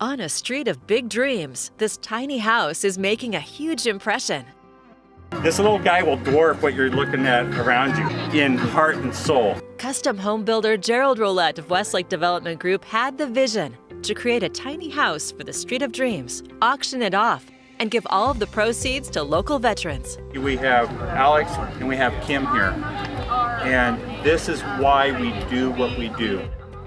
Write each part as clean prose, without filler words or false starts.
On a street of big dreams, this tiny house is making a huge impression. This little guy will dwarf what you're looking at around you in heart and soul. Custom home builder Gerald Roulette of Westlake Development Group had the vision to create a tiny house for the Street of Dreams, auction it off, and give all of the proceeds to local veterans. We have Alex and we have Kim here, and this is why we do what we do.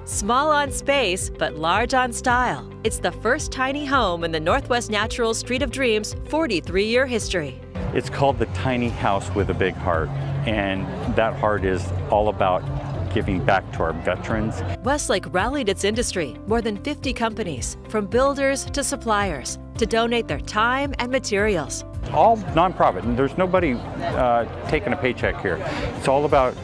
Small on space, but large on style. It's the first tiny home in the Northwest Natural Street of Dreams' 43-year history. It's called the Tiny House with a Big Heart, and that heart is all about giving back to our veterans. Westlake rallied its industry, more than 50 companies, from builders to suppliers, to donate their time and materials. All nonprofit, and there's nobody taking a paycheck here. It's all about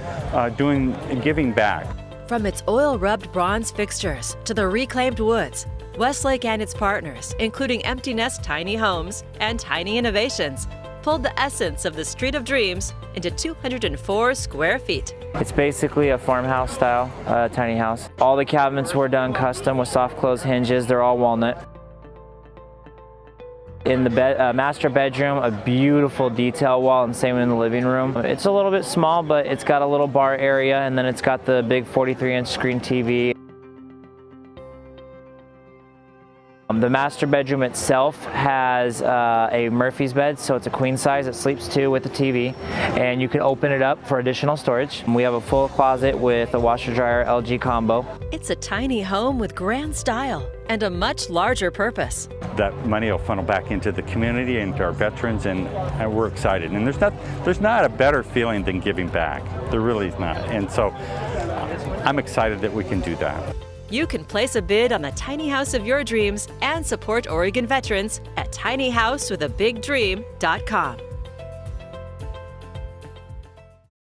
giving back. From its oil-rubbed bronze fixtures to the reclaimed woods, Westlake and its partners, including Empty Nest Tiny Homes and Tiny Innovations, pulled the essence of the Street of Dreams into 204 square feet. It's basically a farmhouse style tiny house. All the cabinets were done custom with soft close hinges. They're all walnut. In the master bedroom, a beautiful detail wall, and same in the living room. It's a little bit small, but it's got a little bar area, and then it's got the big 43-inch screen TV. The master bedroom itself has a Murphy's bed, so it's a queen size. It sleeps two with the TV, and you can open it up for additional storage. We have a full closet with a washer dryer LG combo. It's a tiny home with grand style and a much larger purpose. That money will funnel back into the community and to our veterans, and we're excited. And there's not a better feeling than giving back. There really is not. And so I'm excited that we can do that. You can place a bid on the tiny house of your dreams and support Oregon veterans at tinyhousewithabigdream.com.